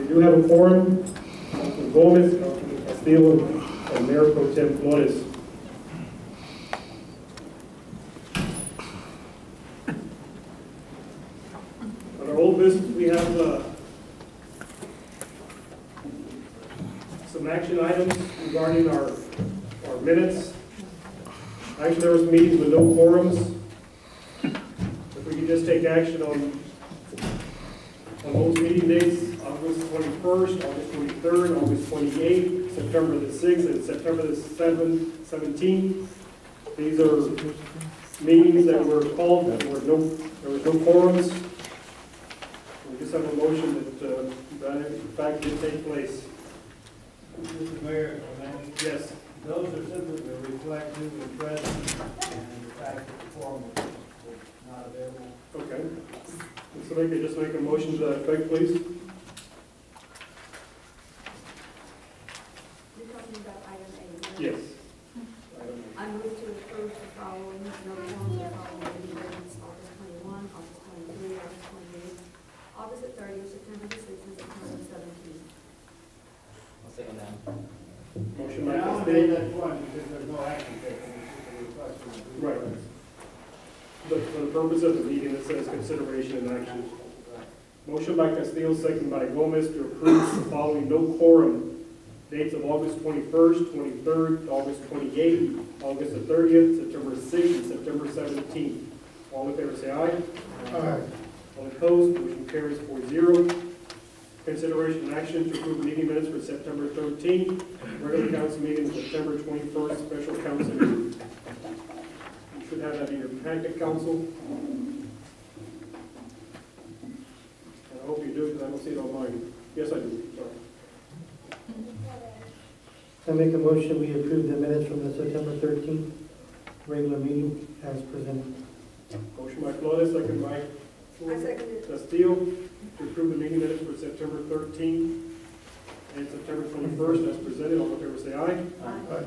We do have a quorum. Councilman Gomez, Councilman Castillo, and Mayor Pro Tem Flores. On our old business, we have some action items regarding our minutes. Actually, there was meetings with no quorums. If we could just take action on those meeting dates, August 21st, August 23rd, August 28th, September the 6th, and September the 17th. These are meetings that were called, there was no quorums. We just have a motion that in fact did take place. Mr. Mayor, yes. Those are simply to reflect who was present and the fact that the quorum was not available. Okay. So they could just make a motion to that effect, please. You're talking about item A, right? Yes. I move to approve the following, no forms of following meeting dates, August 21, August 23, August 28, August the 30th, September the 6th, and September the 17th. I'll second that. Motion by And I only made that one because there's no action taken, it's just a reflection of who was Right. present. But for the purpose of the meeting, it says consideration and action. Motion by Castillo, second by Gomez to approve the following no quorum dates of August 21st, 23rd, August 28th, August the 30th, September 6th, and September 17th. All in favor say aye. Aye. All opposed, motion carries 4-0. Consideration and action to approve meeting minutes for September 13th, regular council meeting September 21st, special council meeting. You should have that in your packet, council. I hope you do, because I don't see it on mine. Yes, I do, sorry. I make a motion, we approve the minutes from the September 13th regular meeting as presented. Motion by Flores, second by I second it. Castillo to approve the meeting minutes for September 13th and September 21st as presented. All in favor say aye. Aye.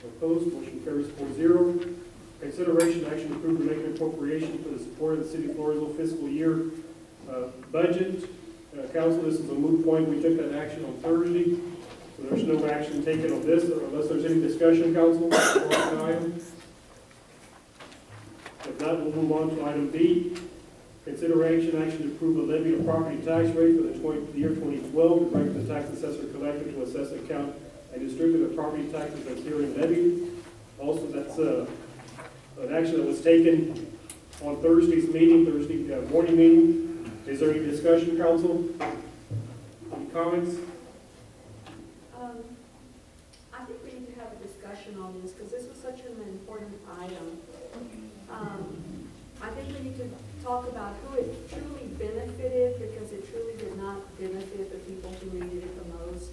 Opposed, motion carries 4-0. Consideration and action to approve the making appropriation for the support of the City of Floresville fiscal year budget. Council, this is a moot point. We took that action on Thursday, so there's no action taken on this unless there's any discussion, council, on the item. If not, we'll move on to item B. Consideration action to approve a levy of property tax rate for the year 2012, to direct the tax assessor collector to assess, account, and distribute the property taxes that's herein levied. Also, that's an action that was taken on Thursday's meeting, Thursday morning meeting. Is there any discussion, council? Any comments? I think we need to have a discussion on this because this was such an important item. I think we need to talk about who it truly benefited because it truly did not benefit the people who needed it the most.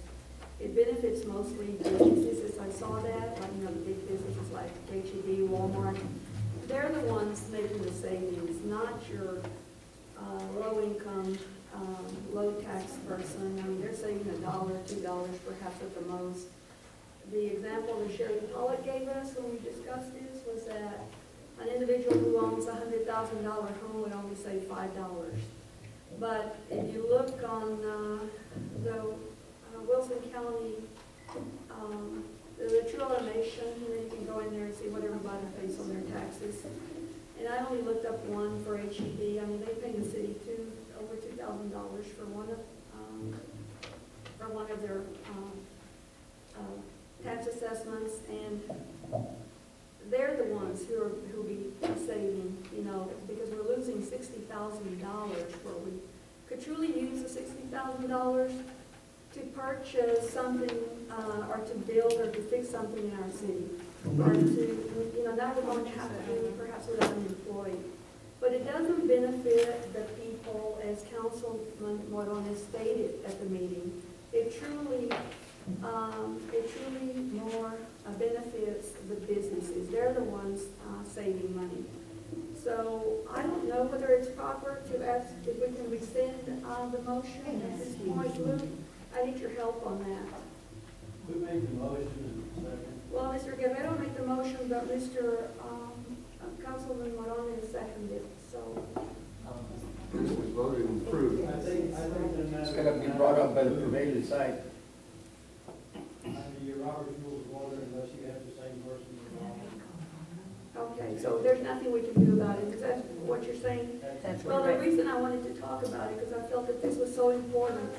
It benefits mostly businesses. I saw that, like, the big businesses like H-E-B, Walmart. They're the ones making the savings, not your low-income, low-tax person. I mean, they're saving $1, $2 perhaps at the most. The example that Sherry Pollock gave us when we discussed this was that an individual who owns a $100,000 home would only save $5. But if you look on the Wilson County, the True Automation, you can go in there and see what everybody pays on their taxes. And I only looked up one for H-E-B. I mean, they pay the city over $2,000 for one of their tax assessments, and they're the ones who'll be saving, because we're losing $60,000 where we could truly use the $60,000 to purchase something or to build or to fix something in our city, or to, now we're going to have to do perhaps with unemployed. But it doesn't benefit the people, as Councilman Morones stated at the meeting. It truly more benefits the businesses. They're the ones saving money. So I don't know whether it's proper to ask if we can rescind the motion at this point. Luke, I need your help on that. Who made the motion and second? Well, Mr. Guerrero made the motion, but Mr. Councilman Morones seconded. So This was voted and approved. I think then It's got to be that's brought up by the prevailing side. Under your Robert's Rules of Order, unless you have the same person involved. Okay, so there's nothing we can do about it, is that what you're saying? That's Well, the correct. reason I wanted to talk about it, because I felt that this was so important,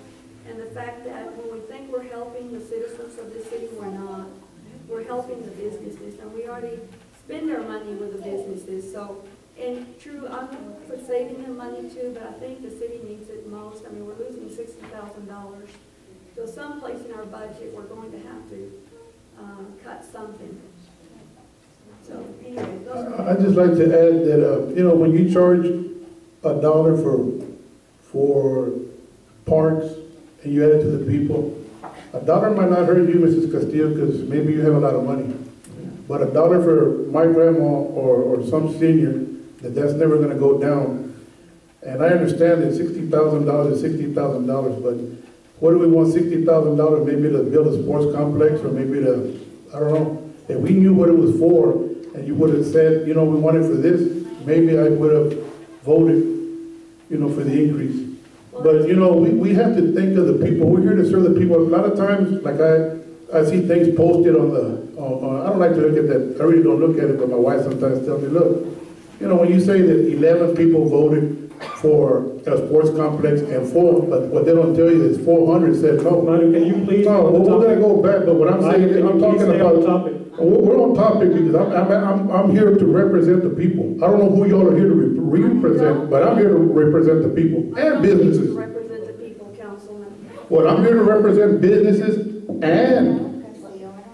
and the fact that when we think we're helping the citizens of this city, we're not. We're helping the businesses, and we already spend our money with the businesses, so, and true, I'm for saving them money too, but I think the city needs it most. I mean, we're losing $60,000. So someplace in our budget, we're going to have to cut something. So anyway, those are. I'd just like to add that, you know, when you charge $1 for parks and you add it to the people, $1 might not hurt you, Mrs. Castillo, because maybe you have a lot of money. But $1 for my grandma or some senior, that's never gonna go down. And I understand that $60,000 is $60,000, but what do we want $60,000 maybe to build a sports complex or maybe to, I don't know. If we knew what it was for and you would have said, you know, we want it for this, maybe I would have voted, you know, for the increase. But, you know, we have to think of the people. We're here to serve the people. A lot of times, like I see things posted on the, I don't like to look at that. I really don't look at it, but my wife sometimes tells me, look, you know, when you say that 11 people voted for a sports complex and but what they don't tell you is 400 said no. Manu, can you please? No, we're gonna go back, but what I'm saying is, I'm talking about, we're on topic because I'm here to represent the people. I don't know who y'all are here to represent, but I'm here to represent the people and businesses. Represent the people, Councilman. Well, I'm here to represent businesses and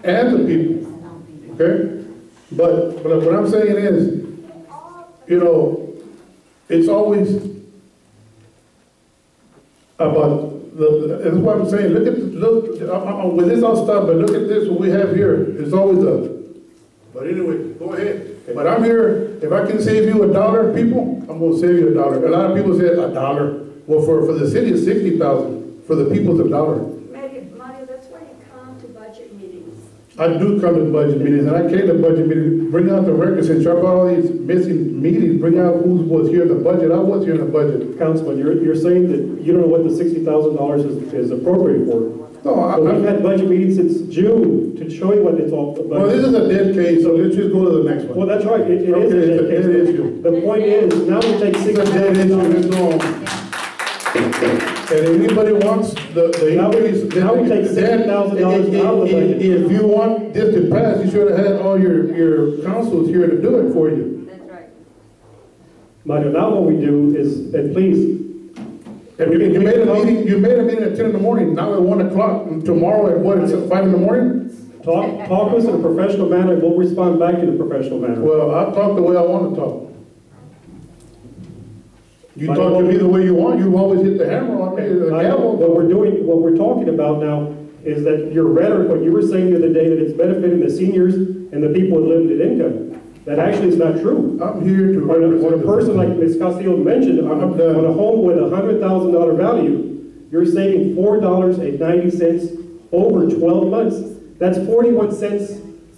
the people, okay? But what I'm saying is, you know, it's always about that's what I'm saying. With this I'll stop, but look at this, what we have here. It's always but anyway, go ahead. But I'm here, if I can save you $1, people, I'm gonna save you $1. A lot of people say $1. Well, for the city it's 60,000. For the people it's $1. Mario, that's why you come to budget meetings. I do come to budget meetings, and I came to budget meetings, bring out the records, and drop all these missing meetings, bring out who was here in the budget. I was here in the budget. Councilman, you're saying that you don't know what the $60,000 is appropriate for. No, We've had budget meetings since June to show you what it's all about. well, this is a dead case, so let's just go to the next one. Well, that's right, it is a Okay, dead it's a case. dead issue. The point is, now we take It's a dead issue, $60,000. let's go on. And if anybody wants the Now we- increase, now we take $60,000 out of the budget. If you want this to pass, you should have had all your councils here to do it for you. That's right. Mario, now what we do is, and please, And you made a meeting at 10 in the morning, now at 1 o'clock, and tomorrow at what, it's at 5 in the morning? talk to us in a professional manner, and we'll respond back in a professional manner. Well, I'll talk the way I want to talk. You talk to me the way you want, you always hit the hammer on me, the gavel. What we're talking about now is that your rhetoric, what you were saying the other day, that it's benefiting the seniors and the people with limited income. That actually is not true. I'm here to When represent a person like Ms. Castillo mentioned, on a home with $100,000 value, you're saving $4.90 over 12 months. That's 41 cents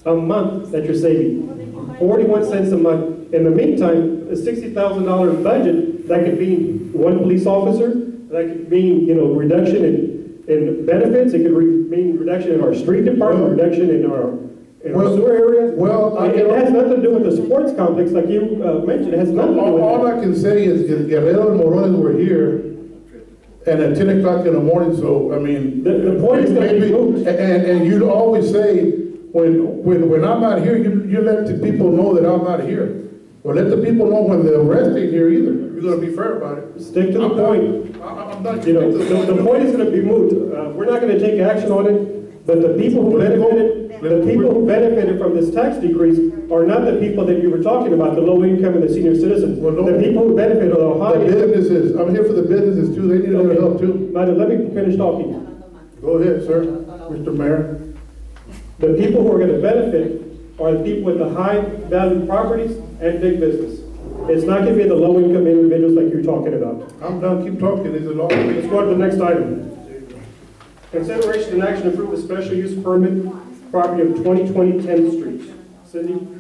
a month that you're saving. 41 cents a month. In the meantime, a $60,000 budget, that could mean one police officer, that could mean, you know, reduction in benefits, it could mean reduction in our street department, reduction in our sewer area. Well, It has nothing to do with the sports complex, like you mentioned, it has nothing to do with all that. I can say is Guerrero and Morones were here, and at 10 o'clock in the morning, so, I mean. The point is gonna be moved. And you'd always say, when I'm not here, you let the people know that I'm not here. Well, let the people know when the rest ain't here either. You're gonna be fair about it. Stick to the point. I'm not. You know, the point is gonna be moved. We're not gonna take action on it, but the people who benefited from this tax decrease are not the people that you were talking about, the low income and the senior citizens. Well, no. The people who benefited are the high The income. businesses, I'm here for the businesses too, they need a little help too. Madam, let me finish talking. Go ahead, sir, Mr. Mayor. The people who are gonna benefit are the people with the high value properties and big business. It's not gonna be the low income individuals like you're talking about. I'm done, keep talking, is it all? Let's go to the next item. Consideration and action to approve a special use permit, property of 2020 10th Street. Cindy? Mayor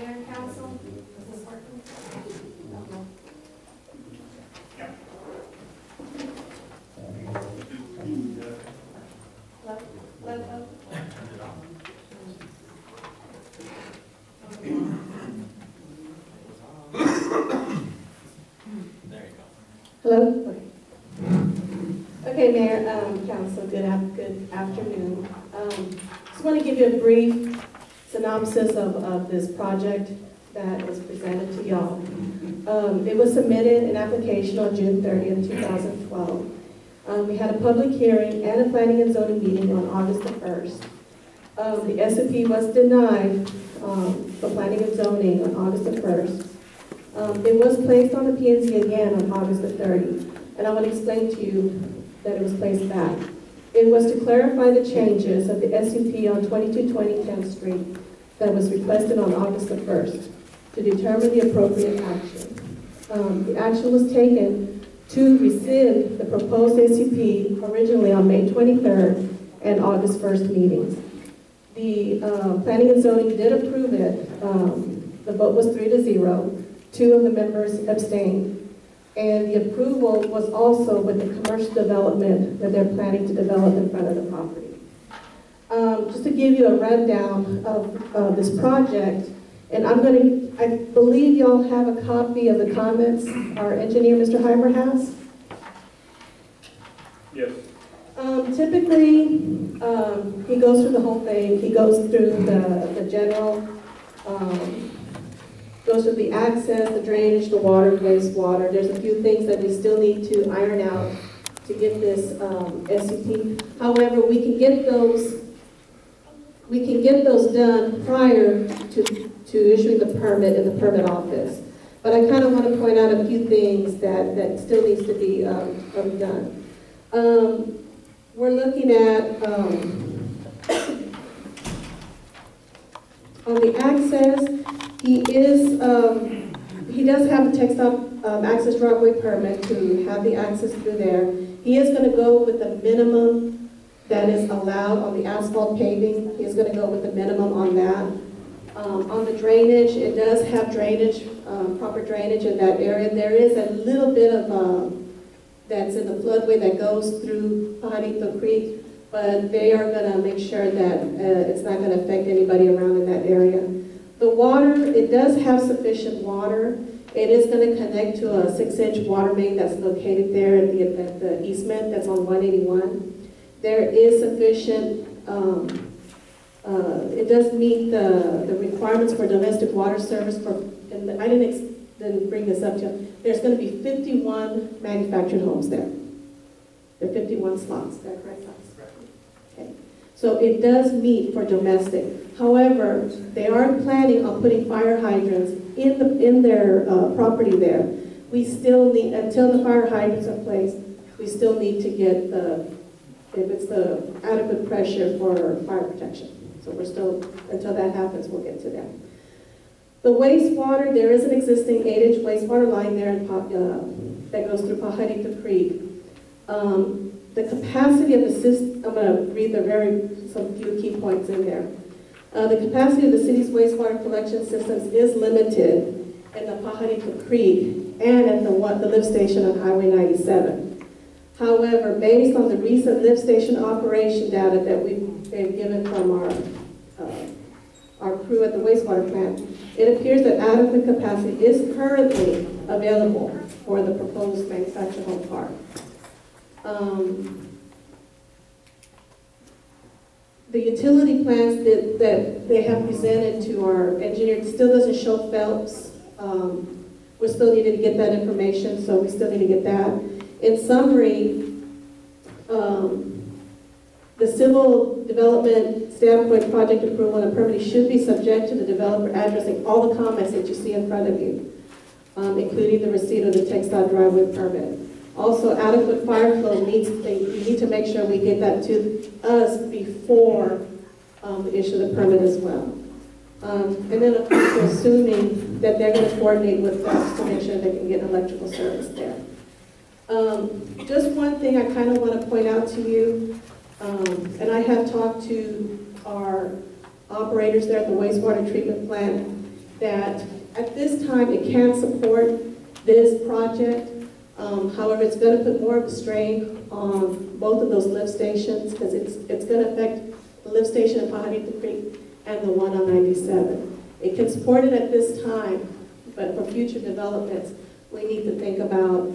and Council, is this working? Hello? Okay, Mayor, Council, good afternoon. Just want to give you a brief synopsis of this project that was presented to y'all. It was submitted an application on June 30th, 2012. We had a public hearing and a planning and zoning meeting on August the 1st. The SOP was denied for planning and zoning on August the 1st. It was placed on the P&Z again on August the 30th, and I want to explain to you that it was placed back. It was to clarify the changes of the SUP on 2220 10th Street that was requested on August the 1st to determine the appropriate action. The action was taken to rescind the proposed SUP originally on May 23rd and August 1st meetings. The planning and zoning did approve it. The vote was 3-0. 2 of the members abstained. And the approval was also with the commercial development that they're planning to develop in front of the property. Just to give you a rundown of this project, and I believe y'all have a copy of the comments our engineer, Mr. Heimer, has. Yes. Typically, he goes through the whole thing. He goes through the general, goes through the access, the drainage, the water, wastewater. There's a few things that we still need to iron out to get this SUP. However, we can get those done prior to issuing the permit in the permit office. But I kind of want to point out a few things that still needs to be done. We're looking at on the access. He does have a textile access driveway permit to have the access through there. He is going to go with the minimum that is allowed on the asphalt paving. He is going to go with the minimum on that. On the drainage, it does have drainage, proper drainage in that area. There is a little bit of that's in the floodway that goes through Pajarito Creek, but they are going to make sure that it's not going to affect anybody around in that area. The water, it does have sufficient water. It is going to connect to a 6-inch water main that's located there at the easement that's on 181. There is sufficient, it does meet the requirements for domestic water service and I didn't bring this up to you. There's going to be 51 manufactured homes there. There are 51 slots, is that correct? Okay. So it does meet for domestic. However, they are planning on putting fire hydrants in their property there. We still need, until the fire hydrants are placed, we still need to get if it's the adequate pressure for fire protection. So we're still, until that happens, we'll get to that. The wastewater, there is an existing 8-inch wastewater line there that goes through Pajarito Creek. The capacity of the system, I'm going to read some few key points in there. The capacity of the city's wastewater collection systems is limited in the Pajarito Creek and at the lift station on Highway 97. However, based on the recent lift station operation data that we've been given from our crew at the wastewater plant, it appears that adequate capacity is currently available for the proposed manufactured home park. The utility plans that they have presented to our engineer still doesn't show Phelps. We're still needing to get that information, so we still need to get that. In summary, the civil development standpoint project approval and permitting should be subject to the developer addressing all the comments that you see in front of you, including the receipt of the textile driveway permit. Also, adequate fire flow we need to make sure we get that to us before we issue the permit as well. And then, of course, we're assuming that they're going to coordinate with us to make sure they can get electrical service there. Just one thing I kind of want to point out to you, and I have talked to our operators there at the wastewater treatment plant, that at this time it can support this project. However, it's going to put more of a strain on both of those lift stations because it's going to affect the lift station in Pajarito Creek and the one on 97. It can support it at this time, but for future developments, we need to think about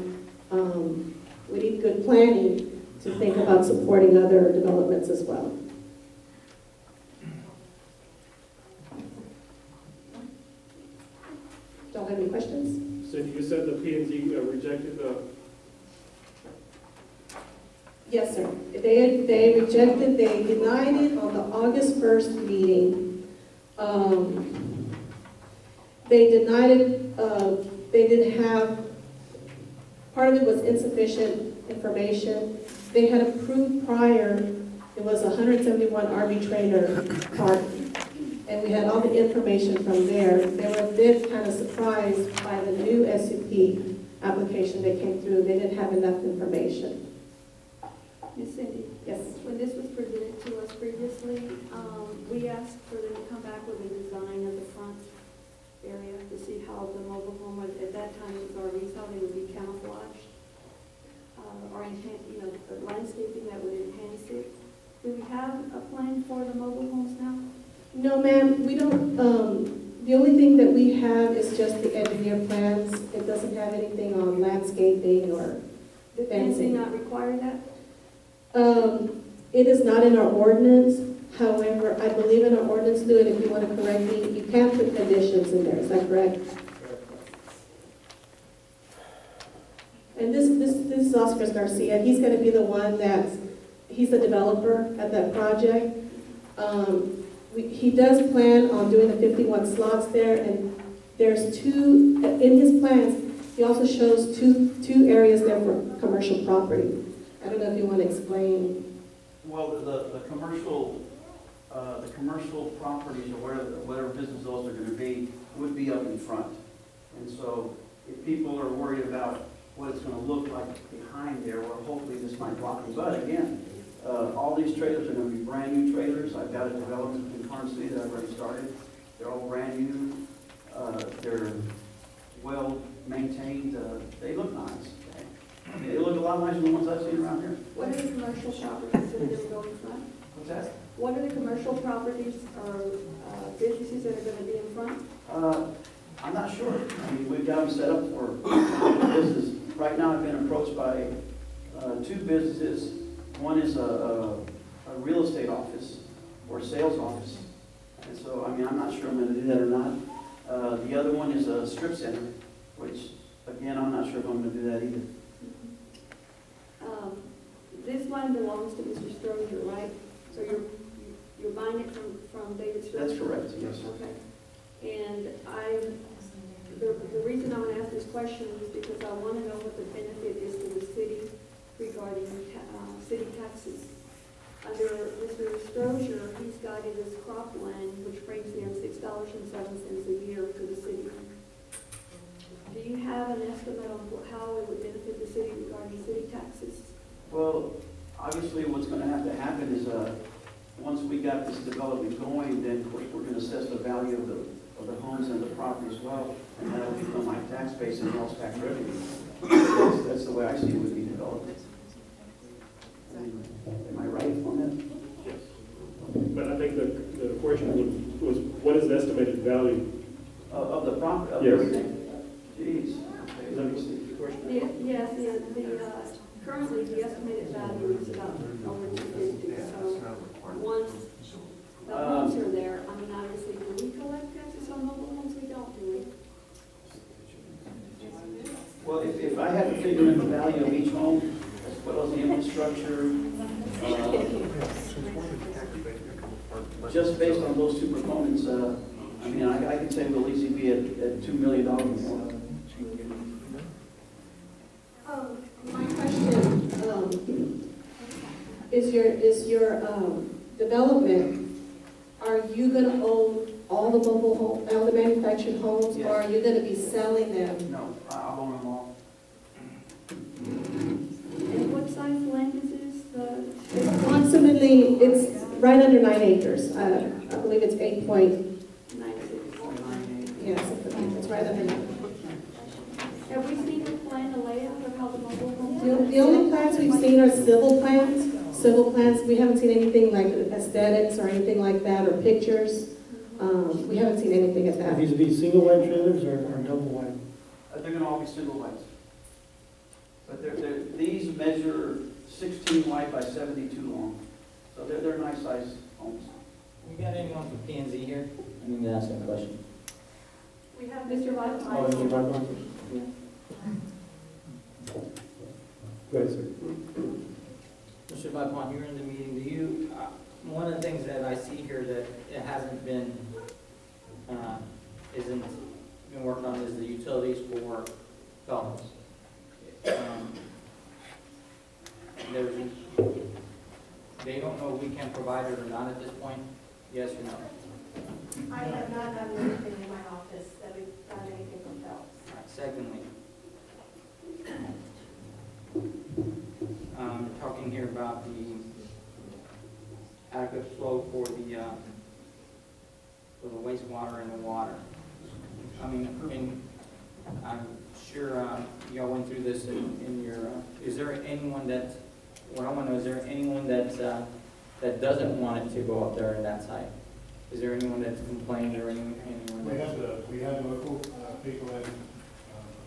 planning to think about supporting other developments as well. Don't have any questions? Cindy, you said the P and Z rejected the, Yes, sir. They rejected, they denied it on the August 1st meeting. They denied it, they didn't have, part of it was insufficient information. They had approved prior, it was 171 RV trailer park, and we had all the information from there. They were a bit kind of surprised by the new SUP application that came through. They didn't have enough information. Ms. Cindy? Yes. When this was presented to us previously, we asked for them to come back with a design of the front area to see how the mobile home, at that time it was RVs, how they would be camouflaged. Or landscaping that would enhance it. Do we have a plan for the mobile homes now? No, ma'am, we don't, the only thing that we have is just the engineer plans. It doesn't have anything on landscaping or Did fencing. not require that? It is not in our ordinance. However, I believe in our ordinance, Lou, and if you want to correct me, you can put conditions in there. Is that correct? And this is Oscar Garcia. He's going to be the one he's the developer at that project. He does plan on doing the 51 slots there, and there's two, in his plans, he also shows two areas there for commercial property. I don't know if you want to explain. Well, the commercial properties or whatever business those are going to be would be up in front. And so if people are worried about what it's going to look like behind there, well, hopefully this might block them. But again, all these trailers are going to be brand new trailers. I've got a development in Carson City that I've already started. They're all brand new. They're well maintained. They look nice. They look a lot nicer than the ones I've seen around here. What are the commercial properties that are going to go in front? What's that? What are the commercial properties or businesses that are going to be in front? I'm not sure. I mean, we've got them set up for business. Right now, I've been approached by two businesses. One is a real estate office or sales office. And so, I mean, I'm not sure I'm going to do that or not. The other one is a strip center, which, again, I'm not sure if I'm going to do that either. This one belongs to Mr. Strozier, right? So you're buying it from David Strozier? That's correct, yes. Okay. And the reason I'm going to ask this question is because I want to know what the benefit is to the city regarding city taxes. Under Mr. Strozier, he's guided this cropland, which brings in $6.07 a year to the city. Do you have an estimate on how it would benefit the city regarding city taxes? Well, obviously, what's going to have to happen is once we got this development going, then of course we're going to assess the value of the homes and the property as well, and that'll become my tax base and sales tax revenue. That's the way I see it would be developed. Am I right on that? yes. But I think the question was what is the estimated value? Of the property, of Yes. everything? Jeez. Is that the question? Yes, currently the estimated value is about over 250. So once the homes are there, I mean, obviously, do we collect taxes on mobile homes? We don't, do we? Well, if I had to figure in the value of each home, as well as the infrastructure, just based on those two components, I mean, I could say we'll easily be at $2 million more. My question is your development, are you going to own all the mobile home, all the manufactured homes, Yes. or are you going to be selling them? No, I'll own them all. And what size land is this? Approximately, it's right under 9 acres. I believe it's 8.96. Yes, it's right under 9. Have we seen a plan, a layout of how the mobile homes? The only plans we've seen are civil plans. Civil plans, we haven't seen anything like aesthetics or anything like that, or pictures. We haven't seen anything at Are that. these be single wide trailers or double wide? They're going to all be single wides. But these measure 16 wide by 72 long. So they're nice sized homes. We got anyone from P and Z here? I need to ask a question. We have Mr. Vaughn. Oh, you need Rocco? Go ahead, sir. Mr. Vaughn, you were in the meeting. Do you, one of the things that I see here that it hasn't been, isn't been worked on is the utilities for felons. There's, they don't know if we can provide it or not at this point, yes or no? I have not done anything in my office that we've done anything from Phelps. All right, secondly, talking here about the adequate flow for the wastewater and the water. I mean, I'm sure y'all went through this in your, is there anyone that, what I want to know, is there anyone that doesn't want it to go up there in that site? Is there anyone that's complained or anyone? We had local people in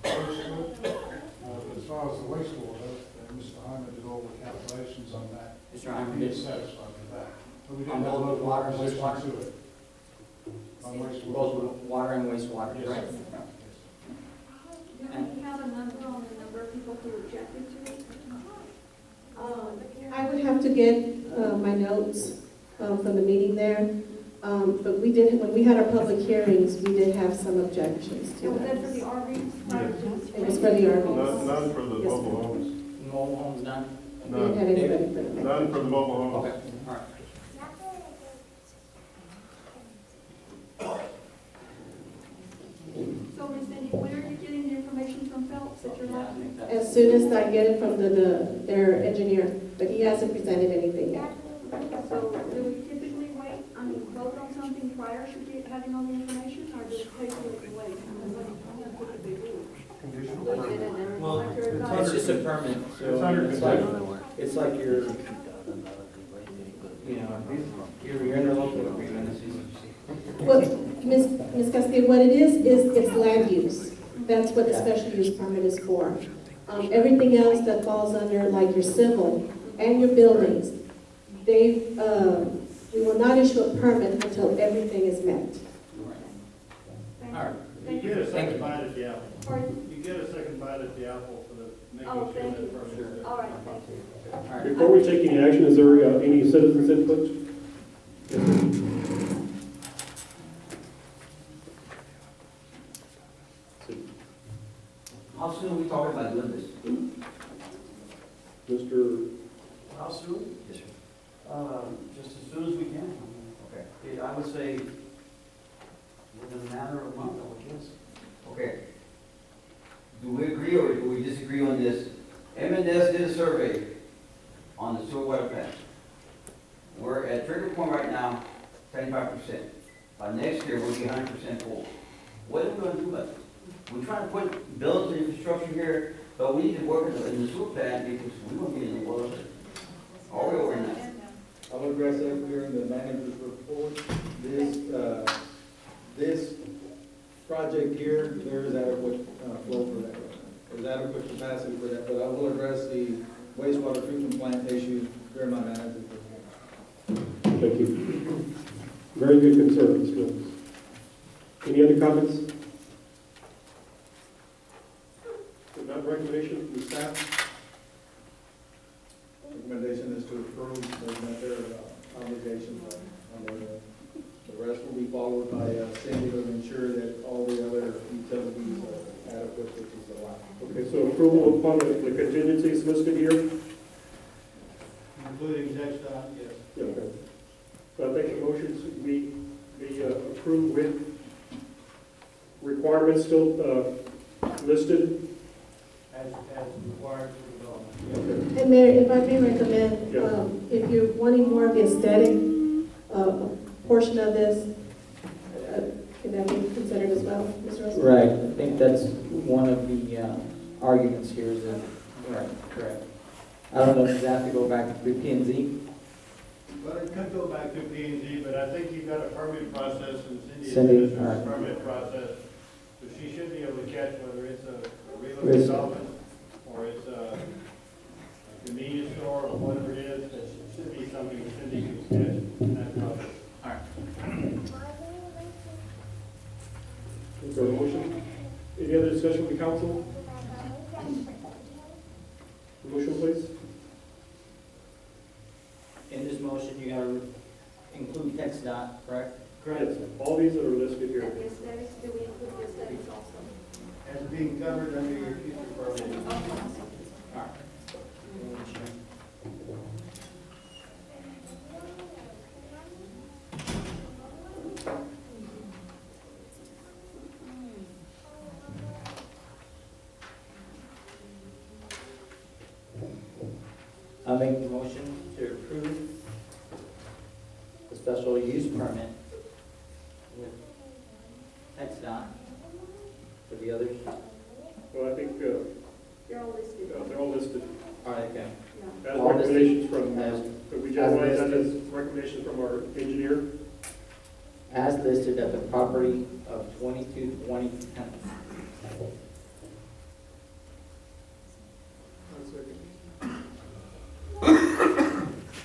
Floresville, but as far as the wastewater, Mr. Hyman did all the calculations on that. Mr. Hyman He did? is satisfied with that. But we On didn't have both local water and opposition wastewater? to it. On wastewater. Both water and wastewater, Yes, right? sir. Do we have a number on the number of people who objected to it? I would have to get my notes from the meeting there. But we did, when we had our public hearings, we did have some objections to And was that for that. the RVs? It was for the RVs. None for the Yes, mobile sir. homes. Mobile homes done? We didn't have anybody for them. None for the mobile homes. Okay, all right. So, Ms. Cindy, where are you getting the information from Phelps that you're Yeah, I lacking? think that's- As soon as I get it from their engineer, but he hasn't presented anything yet. So, do we typically wait, vote on something prior to having all the information, or do we take it away? Well, it's just a permit, so It's under it's like your, you know, your interlocal agreement. What, Ms. Castillo, what it is it's land use. That's what the special use permit is for. Everything else that falls under, like your civil and your buildings, we will not issue a permit until everything is met. All right. Thank You you. get a second bite at the apple. Pardon? You get a second bite at the apple for the making Oh, sure thank that you. permit is. All right, thank you. All right. Before we take any action, is there any citizens input? Yes, sir. How soon are we talking about doing this? Mr. How soon? Yes, sir. Just as soon as we can. Okay. I would say within a matter of a month, I would guess. Okay. Do we agree or do we disagree on this? M&S did a survey on the sewer water plant. We're at trigger point right now, 75%. By next year, we'll be 100% full. What are we gonna do about this? We're trying to put build infrastructure here, but we need to work in the sewer plant because we won't be in the water. Are we over now? I will address that during the manager's report. This project here, there is adequate flow for that. There's adequate capacity for that, but I will address the wastewater treatment plant issue during my manager's report. Thank you. Very good concern, Ms. Williams. Any other comments? If not, recommendation from the staff? Recommendation is to approve, they've met their obligations on their end. The rest will be followed by Cindy to ensure that all the other utilities are adequate, which is allowed. Okay, so approval upon the contingencies listed here? Including text dot, yes. Yeah, okay. So I think the motion should be approved with requirements still listed. As required for development. Okay. And Mayor, if I may recommend, Yeah. if you're wanting more of the aesthetic portion of this, can that be considered as well, Mr. Russell? Right, I think that's one of the arguments here is that, right, correct. I don't know if you have to go back to P and Z. Well, it could go back to P and Z, but I think you've got a permit process and Cindy Cindy, administers all right. the permit process. So she should be able to catch whether it's a real Yes. development or it's discussion with the council? Motion, please. In this motion, you gotta include text dot, correct? Yes, all these that are listed here. And the aesthetics, do we include the aesthetics also? As being covered under your future permit. All right. I'll make the motion to approve the special use permit with text dot for the others. Well, I think They're all listed. they're all listed All right, okay. Yeah. as All listed recommendations from, as- could we just write that listed. as recommendations from our engineer? As listed at the property of 2220 Tenth.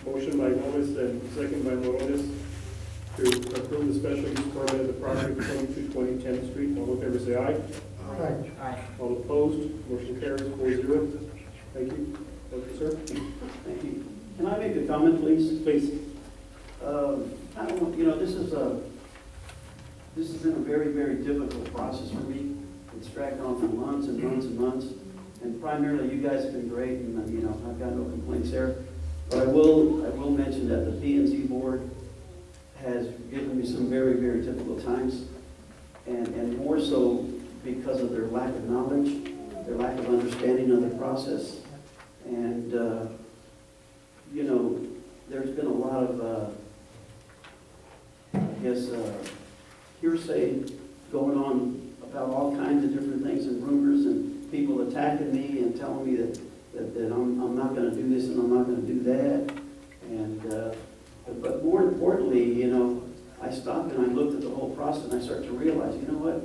Motion by Gomez and second by Morones to approve the special use permit of the property of 2220 10th Street. All in favor, say aye. Aye. Aye. All opposed, motion carries 4-0. Thank you. Thank you, sir. Thank you. Can I make a comment, please? Please. I don't know, you know, this has been a very, very difficult process for me. It's dragged on for months and months and months. And primarily, you guys have been great, and, you know, I've got no complaints there. But I will mention that the P&Z board has given me some very, very difficult times. And more so because of their lack of knowledge, their lack of understanding of the process. And, you know, there's been a lot of, I guess, hearsay going on about all kinds of different things and rumors and people attacking me and telling me that I'm not going to do this and I'm not going to do that. And, but more importantly, you know, I stopped and I looked at the whole process and I started to realize, you know what?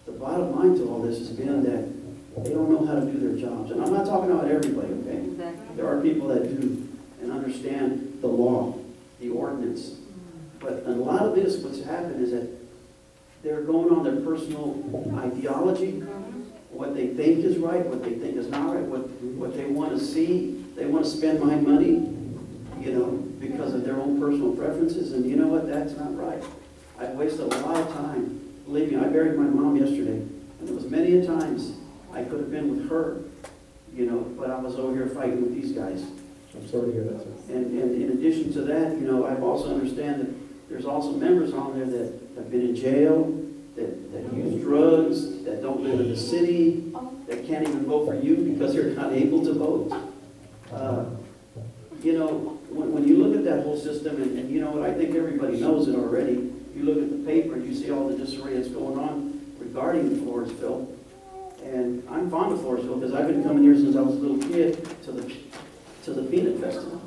The bottom line to all this has been that they don't know how to do their jobs. And I'm not talking about everybody, okay? Exactly. There are people that do and understand the law, the ordinance. But a lot of this, what's happened is that they're going on their personal ideology, what they think is right, what they think is not right, what they want to see. They want to spend my money, you know, because of their own personal preferences. And you know what? That's not right. I've wasted a lot of time. Believe me, I buried my mom yesterday. And there was many a times I could have been with her, you know, but I was over here fighting with these guys. I'm sorry to hear that, sir. And in addition to that, you know, I've also understand that there's also members on there that have been in jail, that use drugs, that don't live in the city, that can't even vote for you because they're not able to vote. You know, when you look at that whole system, and you know what, I think everybody knows it already. You look at the paper and you see all the disarray that's going on regarding Floresville. And I'm fond of Floresville because I've been coming here since I was a little kid to the Peanut Festival.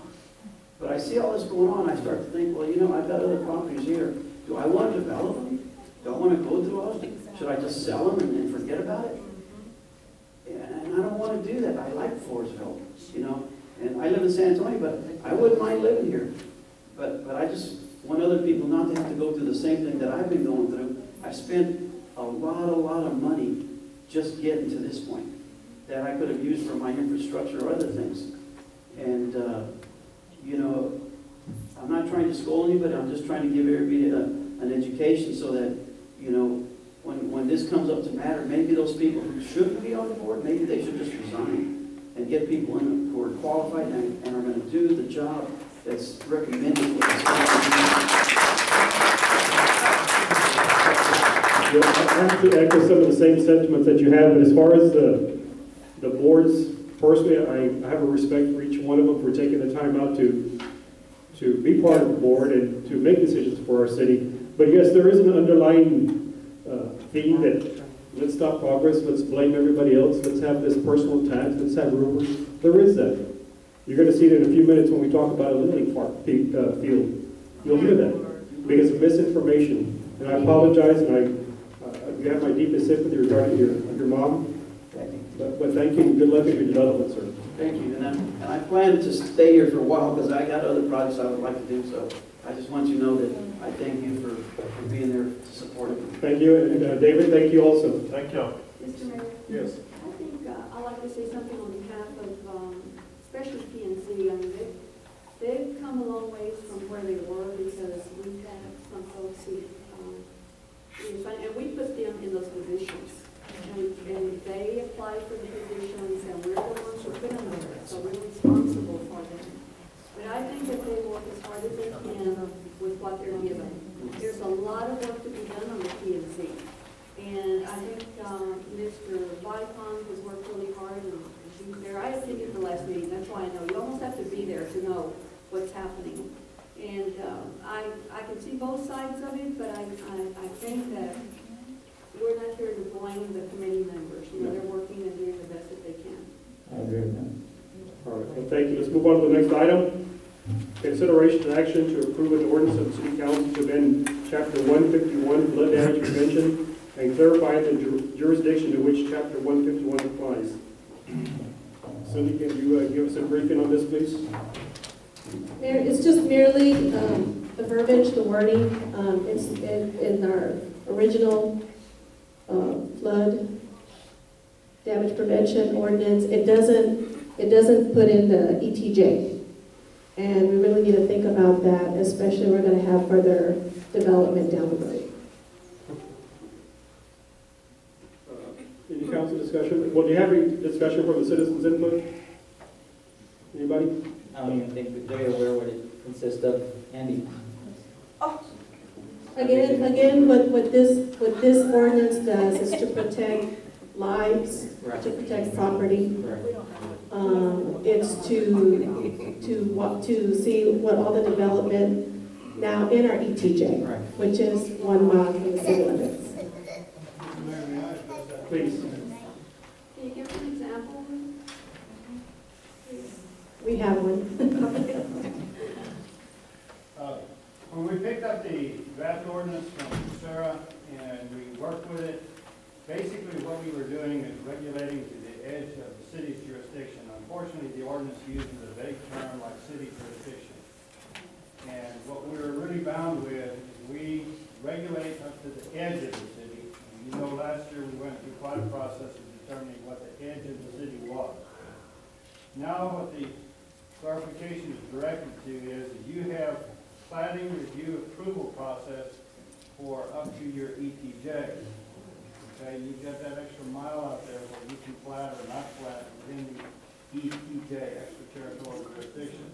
But I see all this going on, I start to think, well, you know, I've got other properties here. Do I want to develop them? Do I want to go through all this? Should I just sell them and forget about it? And I don't want to do that. I like Floresville, you know. And I live in San Antonio, but I wouldn't mind living here. But I just want other people not to have to go through the same thing that I've been going through. I spent a lot of money just getting to this point that I could have used for my infrastructure or other things. And, you know, I'm not trying to scold anybody, I'm just trying to give everybody an education so that, you know, when this comes up to matter, maybe those people who shouldn't be on the board, maybe they should just resign and get people in who are qualified and are going to do the job that's recommended for this Well, I have to echo some of the same sentiments that you have, but as far as the boards, personally, I have a respect for each one of them for taking the time out to be part of the board and to make decisions for our city. But yes, there is an underlying theme that let's stop progress, let's blame everybody else, let's have this personal attacks, let's have rumors. There is that. You're going to see it in a few minutes when we talk about a Little League field. You'll hear that because of misinformation. And I apologize, and you have my deepest sympathy regarding your mom. But thank you and good luck in your development, sir. Thank you. And I plan to stay here for a while because I got other projects I would like to do. So I just want you to know that I thank you for being there to support it. Thank you. And David, thank you also. Thank you. Mr. Mayor? Yes. I think I'd like to say something on behalf of, especially PNC. I mean, they've come a long ways from where they were because we've had some folks who, and we put them in those positions. And they apply for the positions, and we're the ones who put them there, so we're responsible for them. But I think that they work as hard as they can with what they're given. There's a lot of work to be done on the PNC. And I think Mr. Vipon has worked really hard, and she's there. I attended the last meeting, that's why I know. You almost have to be there to know what's happening. And I can see both sides of it, but I think that we're not here to blame the committee members. You know, they're working and doing the best that they can. I agree with that. All right, well, thank you. Let's move on to the next item. Consideration and action to approve an ordinance of the City Council to amend Chapter 151 Flood Damage Prevention and clarify the jurisdiction to which Chapter 151 applies. Cindy, can you give us a briefing on this, please? Mayor, it's just merely the verbiage, the wording. It's in our original flood damage prevention ordinance. It doesn't put in the ETJ. And we really need to think about that, especially we're going to have further development down the road. Any council discussion? Well, do you have any discussion from the citizens' input? Anybody? I don't even think they're aware what it consists of. Andy? Again, what this ordinance does is to protect lives, Right. to protect property. Correct. It's to see what all the development now in our ETJ, Right. which is 1 mile from the city limits. Please. Can you give us an example? We have one. When we picked up the draft ordinance from Sarah and we worked with it, basically what we were doing is regulating to the edge of the city's jurisdiction. Unfortunately, the ordinance uses a vague term like city jurisdiction. And what we were really bound with is we regulate up to the edge of the city. And you know, last year we went through quite a process of determining what the edge of the city was. Now what the clarification is directed to is that you have planning review approval process for up to your ETJ. Okay, you've got that extra mile out there where you can plat or not plat within the ETJ, extraterritorial jurisdiction.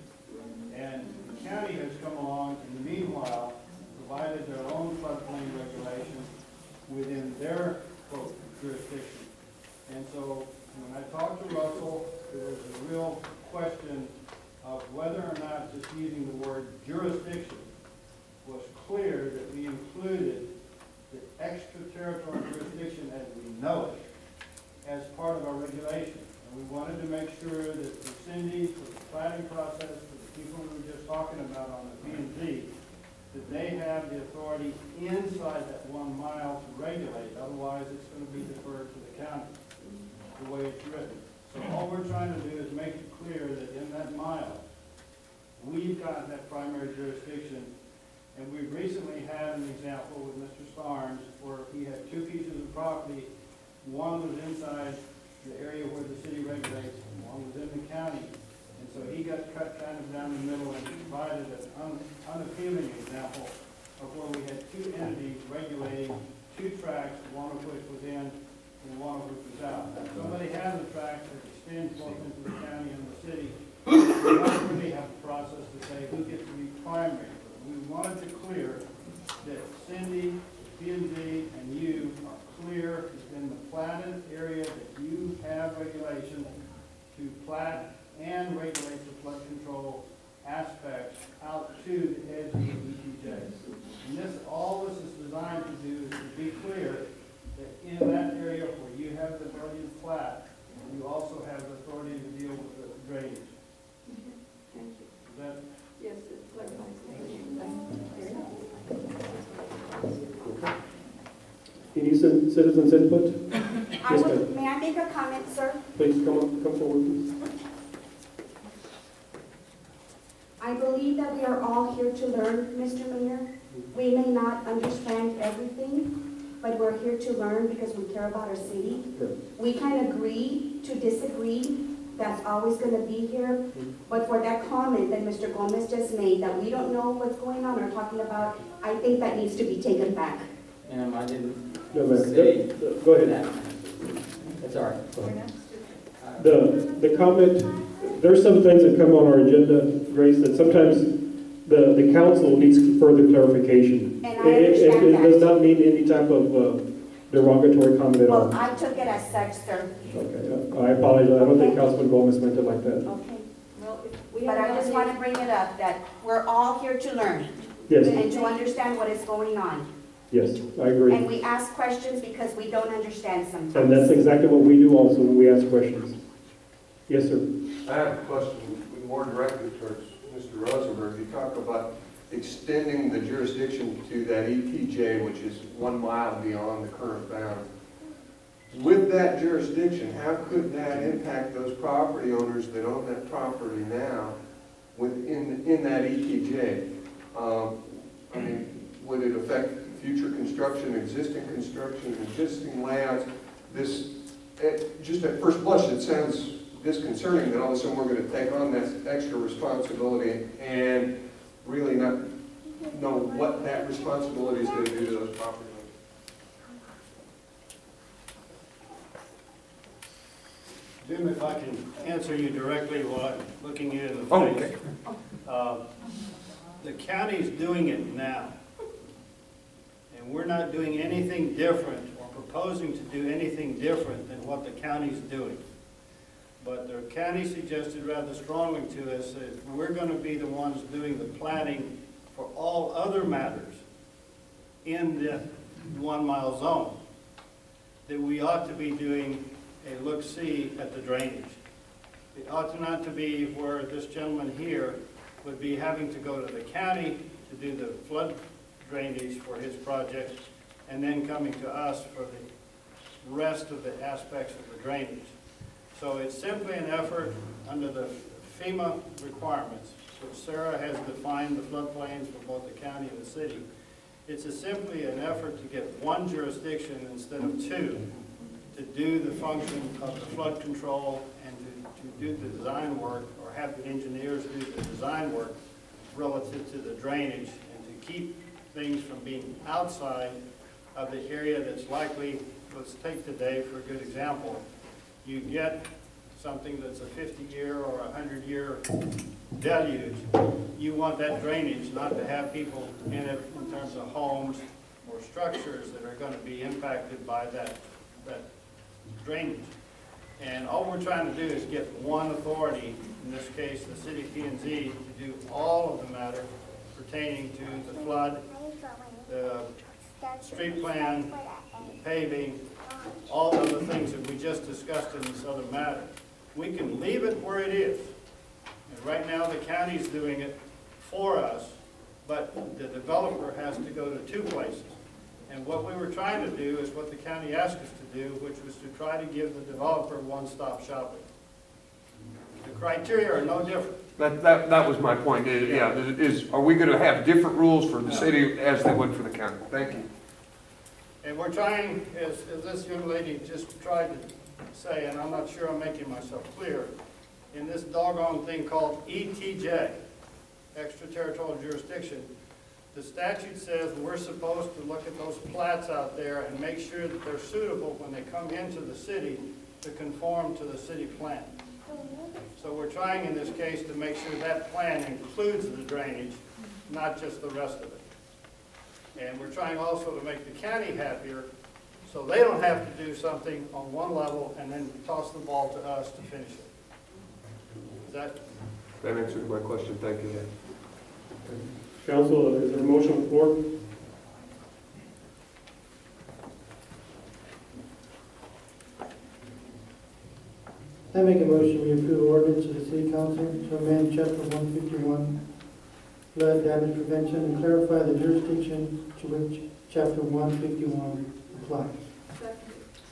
And the county has come along in the meanwhile, provided their own floodplain regulations within their quote jurisdiction. And so when I talked to Russell, there was a real question of whether or not just using the word jurisdiction was clear that we included the extraterritorial jurisdiction as we know it as part of our regulation. And we wanted to make sure that for Cindy, for the planning process, for the people we were just talking about on the P&Z, that they have the authority inside that 1 mile to regulate. Otherwise, it's going to be deferred to the county, the way it's written. So all we're trying to do is make it clear that in that mile, we've got that primary jurisdiction. And we've recently had an example with Mr. Starnes where he had 2 pieces of property. One was inside the area where the city regulates, and one was in the county. And so he got cut kind of down the middle and provided an unappealing example of where we had 2 entities regulating 2 tracts, one of which was in and one of which was out. Now, if somebody has a tract that extends both into the county and the city, we don't really have a process to say who gets to be primary. But we wanted to clear that Cindy, P&Z, and you are clear within the platted area that you have regulation to plat and regulate the flood control aspects out to the edge of the ETJ. And this, all this is designed to do is to be clear that in that area where you have the ability to plat, you also have the authority to deal with the drainage. Thank you. Is that? Yes, it clarifies. Any citizens' input? Yes, ma'am. May I make a comment, sir? Please come forward, please. I believe that we are all here to learn, Mr. Mayor. We may not understand everything, but we're here to learn because we care about our city. Sure. We can agree to disagree, that's always gonna be here. But for that comment that Mr. Gomez just made, that we don't know what's going on or talking about, I think that needs to be taken back. Ma'am, I didn't No, ma'am. say Go ahead. that. That's all right. The comment, there's some things that come on our agenda, Grace, that sometimes the council needs further clarification. And I understand It does that. not mean any type of derogatory comment at all. Well, I took it as such, sir. Okay, I apologize. I don't think Councilman Gomez meant it like that. Okay. Well, if we But have I just not want to bring it up, that we're all here to learn Yes, and to understand what is going on. yes, I agree. And we ask questions because we don't understand sometimes. And that's exactly what we do also when we ask questions. Yes, sir. I have a question more directly towards Mr. Rosenberg. You talk about extending the jurisdiction to that ETJ, which is 1 mile beyond the current bound. With that jurisdiction, how could that impact those property owners that own that property now in that ETJ? I mean, would it affect future construction, existing layouts? Just at first blush, it sounds disconcerting that all of a sudden we're going to take on that extra responsibility and really not know what that responsibility is going to do to those property owners. Jim, if I can answer you directly while I'm looking you in the face. Oh, okay. The county's doing it now. And we're not doing anything different or proposing to do anything different than what the county's doing. But the county suggested rather strongly to us that we're going to be the ones doing the planning for all other matters in the 1 mile zone, that we ought to be doing a look-see at the drainage. It ought to not to be where this gentleman here would be having to go to the county to do the flood drainage for his project and then coming to us for the rest of the aspects of the drainage. So it's simply an effort under the FEMA requirements, which Sarah has defined the floodplains for both the county and the city. It's simply an effort to get one jurisdiction instead of two to do the function of the flood control and to do the design work, or have the engineers do the design work relative to the drainage, and to keep things from being outside of the area that's likely. Let's take today for a good example. You get something that's a 50-year or a 100-year deluge. You want that drainage not to have people in it in terms of homes or structures that are going to be impacted by that drainage. And all we're trying to do is get one authority, in this case the city of P&Z, to do all of the matter pertaining to the flood, the street plan, paving, all of the things that we just discussed in this other matter. We can leave it where it is. And right now the county's doing it for us, but the developer has to go to two places. And what we were trying to do is what the county asked us to do, which was to try to give the developer one-stop shopping. The criteria are no different. That was my point. Are we going to have different rules for the city as they would for the county? Thank you. And we're trying, as this young lady just tried to say, and I'm not sure I'm making myself clear, in this doggone thing called ETJ, extraterritorial jurisdiction, the statute says we're supposed to look at those plats out there and make sure that they're suitable when they come into the city to conform to the city plan. So we're trying in this case to make sure that plan includes the drainage, not just the rest of it. And we're trying also to make the county happier so they don't have to do something on one level and then toss the ball to us to finish it. That answers my question. Thank you. Council, is there a motion on the floor? I make a motion, we approve ordinance of the city council to amend chapter 151, flood damage prevention, and clarify the jurisdiction to which chapter 151 applies.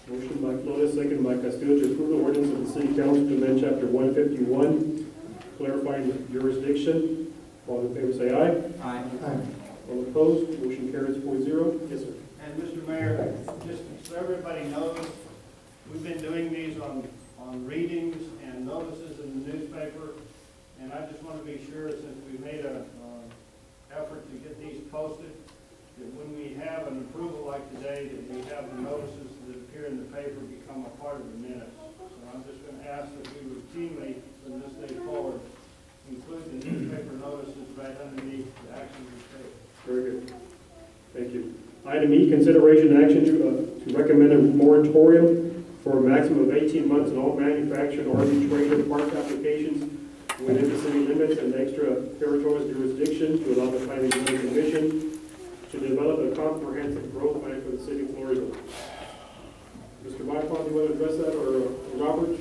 Motion by Flores, second by Castillo, to approve the ordinance of the city council to amend chapter 151, clarifying jurisdiction. All in favor say aye. Aye. Aye. All opposed, motion carries 4-0. Yes, sir. And Mr. Mayor, just so everybody knows, we've been doing these on readings and notices in the newspaper. And I just want to be sure, since we made a effort to get these posted, that when we have an approval like today, that we have the notices that appear in the paper become a part of the minutes. So I'm just going to ask that we routinely, from this day forward, include the newspaper notices right underneath the action we take. Very good. Thank you. Item E, consideration and action to recommend a moratorium for a maximum of 18 months on all manufactured RV trailer park applications within the city limits and extraterritorial jurisdiction to allow the Planning and Zoning Commission to develop a comprehensive growth plan for the city of Floresville. Mr. Wyckoff, do you want to address that, or Robert?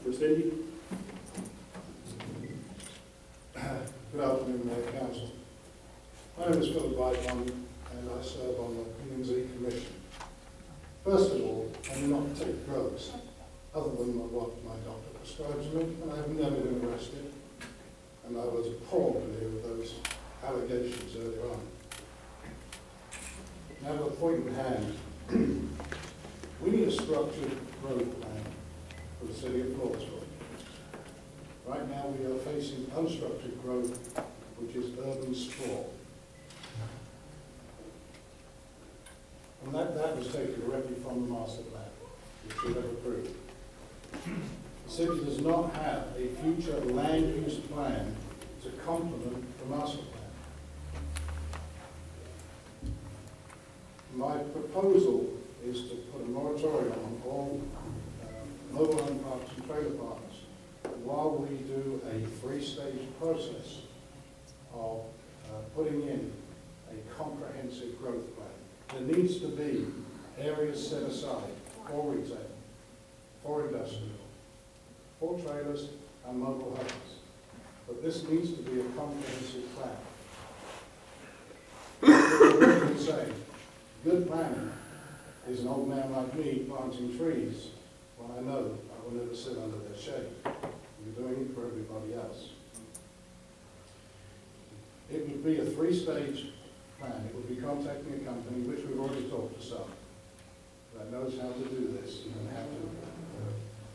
For Cindy? Good afternoon, Mayor, Council. My name is Philip Wyckoff, and I serve on the P&Z Commission. First of all, I'm not take drugs, other than what my doctor prescribes me, and I've never been arrested. And I was appalled to hear those allegations earlier on. Now, the point in hand, we need a structured growth plan for the city of Floresville. Right now, we are facing unstructured growth, which is urban sprawl. And that was taken directly from the master plan, which we have approved. The city does not have a future land use plan to complement the master plan. My proposal is to put a moratorium on all mobile home parks and trailer parks while we do a three-stage process of putting in a comprehensive growth plan. There needs to be areas set aside for retail, for industrial, for trailers and mobile homes. But this needs to be a comprehensive plan. What we say, good planning is an old man like me planting trees when I know I will never sit under their shade. We're doing it for everybody else. It would be a three-stage plan. It would be contacting a company, which we've already talked to some, that knows how to do this and how to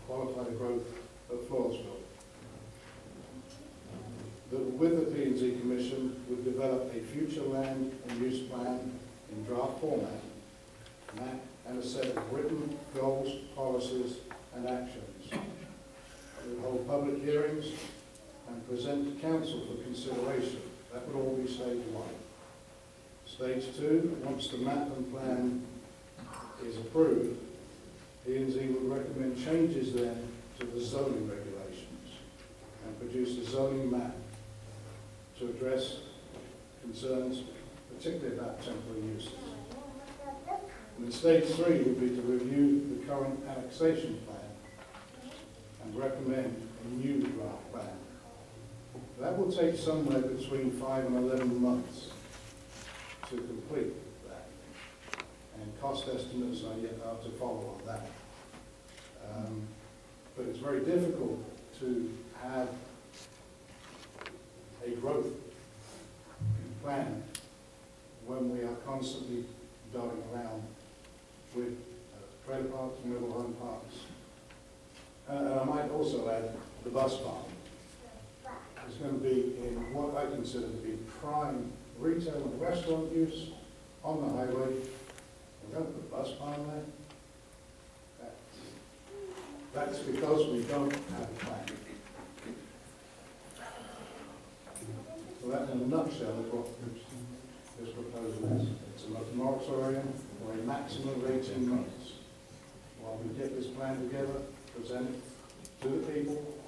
qualify the growth of Floresville. That with the P&Z Commission would develop a future land and use plan in draft format, and a set of written goals, policies, and actions. We would hold public hearings and present to council for consideration. That would all be stage one. Stage two, once the map and plan is approved, P&Z would recommend changes then to the zoning regulations and produce a zoning map to address concerns, particularly about temporary uses. And then stage three would be to review the current annexation plan and recommend a new draft plan. That will take somewhere between 5 and 11 months to complete that. And cost estimates are yet to follow on that. But it's very difficult to have a growth plan when we are constantly darting around with trailer parks, mobile home parks. And I might also add the bus farm. It's going to be in what I consider to be prime retail and restaurant use on the highway. We're going to put a bus farm there. That's because we don't have a plan. So that in a nutshell is what this proposal is. It's a moratorium for a maximum of 18 months. While we get this plan together, present it to the people,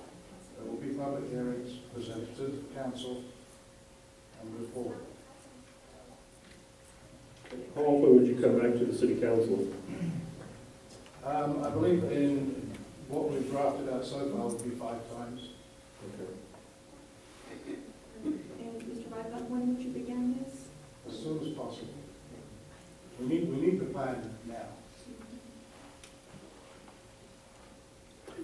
there will be public hearings, present it to the council, and move forward. How often would you come back to the city council? I believe in what we've drafted out so far would be 5 times. Okay. And Mr. Wyckoff, when would you begin this? As soon as possible. We need the plan now.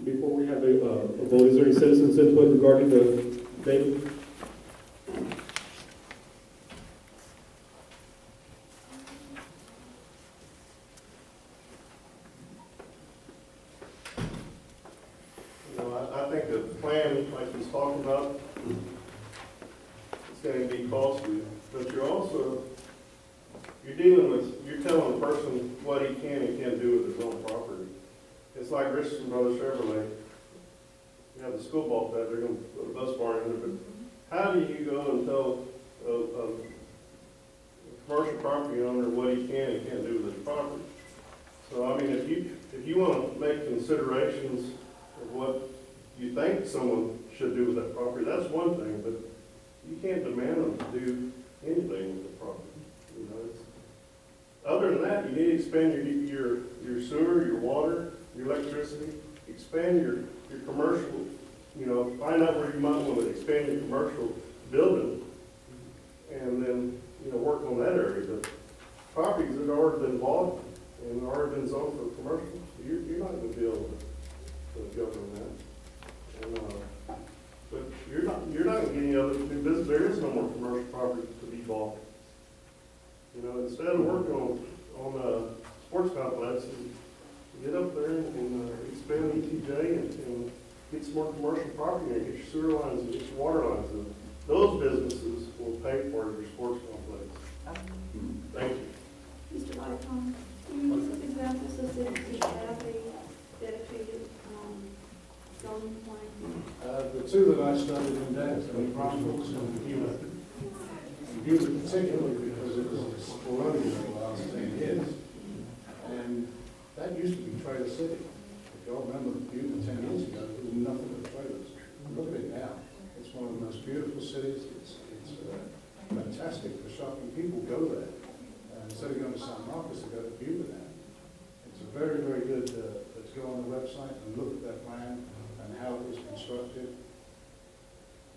Before we have a vote, is there any citizens input regarding the date? think the plan, like he's talking about, it's gonna be costly, but you're dealing with, you're telling the person what he can and can't do with his own property. It's like Richardson Brothers Chevrolet. You have the school ball pad, they're gonna put a bus barn in there, but how do you go and tell a commercial property owner what he can and can't do with his property? So, I mean, if you want to make considerations of what you think someone should do with that property, that's one thing, but you can't demand them to do anything with the property. You know, other than that, you need to expand your sewer, your water, your electricity, expand your commercial, you know, find out where you might want to expand your commercial building, and then, you know, work on that area. But properties that have already been bought and already been zoned for commercial, you're not going to be able to govern that. And, but you're not going to get any other new business. There is no more commercial property to be bought. You know, instead of working on sports complexes, get up there and expand ETJ and get some more commercial property and get your sewer lines and get your water lines in. Those businesses will pay for your sports complex. Thank you. Mr. Lightcon, can you give us examples of cities that have a dedicated zoning plan? The two that I studied in depth were Brussels and Hewitt. Hewitt particularly because it was exploding in the last 10 years. And that used to be Trailer City. If y'all remember Hewitt 10 years ago, there was nothing but trailers. Look at it now. It's one of the most beautiful cities. It's fantastic for shopping. People go there. Instead of going to San Marcos, they go to Cuba now. It's a very, very good to go on the website and look at that plan and how it was constructed.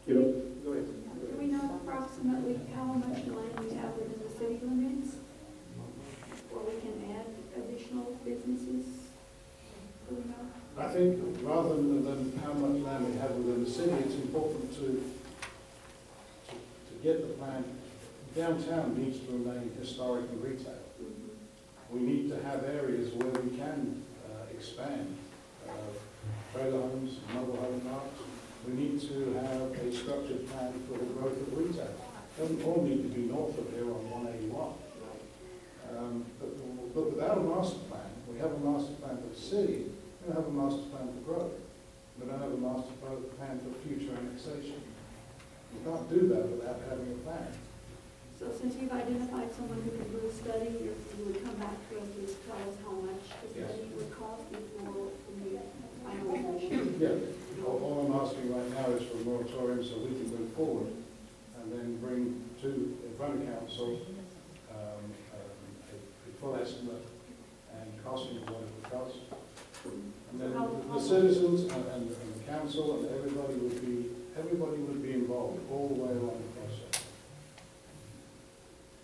Go ahead. Do we know approximately how much land we have within the city limits where we can add additional businesses? Do we know? I think rather than how much land we have within the city, it's important to get the plan. Downtown needs to remain historic and retail. We need to have areas where we can expand trailer homes, mobile home parks. We need to have a structured plan for the growth of retail. It doesn't all need to be north of here on 181. But without a master plan, we have a master plan for the city, we don't have a master plan for growth. We don't have a master plan for future annexation. You can't do that without having a plan. So since you've identified someone who can do a study, you would come back to us to tell us how much the study would cost before we finalization? Yeah. All I'm asking right now is for a moratorium so we can move forward and then bring in front of council a full estimate and costing of what it would cost. And then the citizens and the council and everybody would be involved all the way along the process.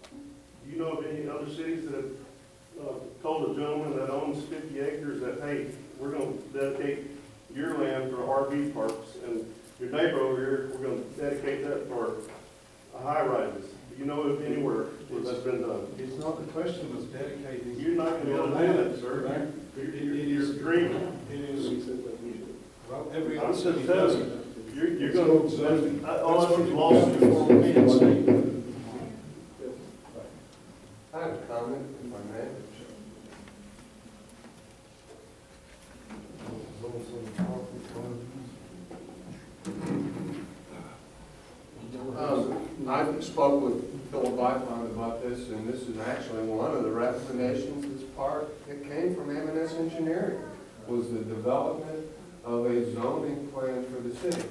Do you know of any other cities that have told a gentleman that owns 50 acres that, hey, we're going to dedicate your land for RV parks, and your neighbor over here, we're going to dedicate that for high rises? Do you know of anywhere where that's been done? It's not the question of dedicating. You're not going to be able to do that, sir. Right? You're dreaming. It is. Well, every I'm other just city telling does you. it. You're going to, all I see is lawsuits. I have a comment, if I may. I spoke with Philip Bifon about this, and this is actually one of the recommendations as part that came from M&S Engineering, was the development of a zoning plan for the city.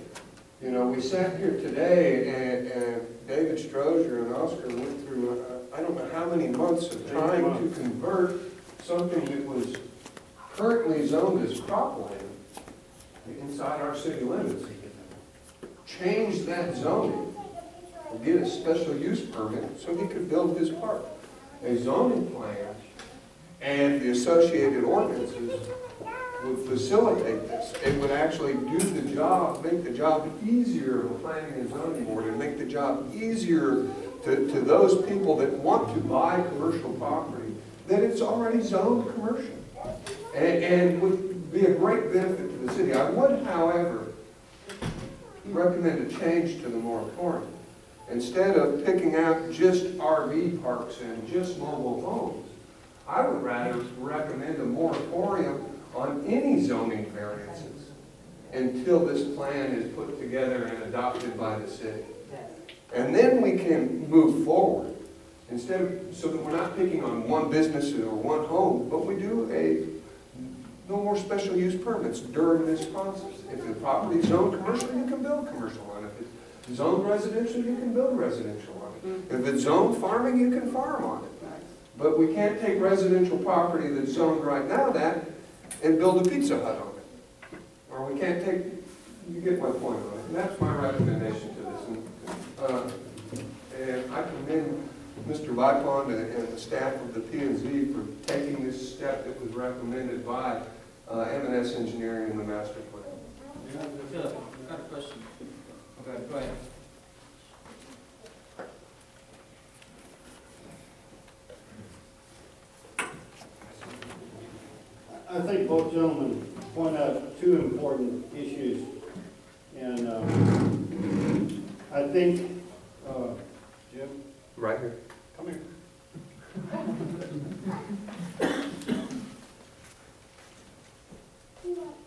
You know, we sat here today, and David Strozier and Oscar went through, I don't know how many months of trying to convert something that was currently zoned as cropland inside our city limits. Change that zoning, get a special use permit so he could build his park. A zoning plan and the associated ordinances would facilitate this. It would actually do the job, make the job easier of the planning and zoning board, and make the job easier to those people that want to buy commercial property that it's already zoned commercial. And would be a great benefit to the city. I would, however, recommend a change to the moratorium. Instead of picking out just RV parks and just mobile homes, I would rather recommend a moratorium on any zoning variances until this plan is put together and adopted by the city. And then we can move forward, instead of, so that we're not picking on one business or one home, but we do no more special use permits during this process. If the property is zoned commercial, you can build commercial on it. If it's zoned residential, you can build residential on it. If it's zoned farming, you can farm on it. But we can't take residential property that's zoned right now and build a Pizza Hut on it. Or we can't take, you get my point on it. And that's my recommendation to this. And I commend Mr. Vipond and the staff of the P&Z for taking this step that was recommended by M&S Engineering in the master plan. Philip, I've got a question. Okay, go ahead. I think both gentlemen point out two important issues. And I think, Jim? Right here. Come here.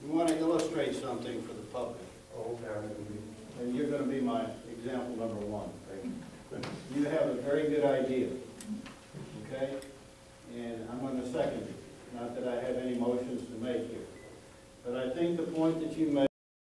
We want to illustrate something for the public. Oh, okay. And you're going to be my example number one. You have a very good idea, okay? And I'm going to second it. Not that I have any motions to make here. But I think the point that you made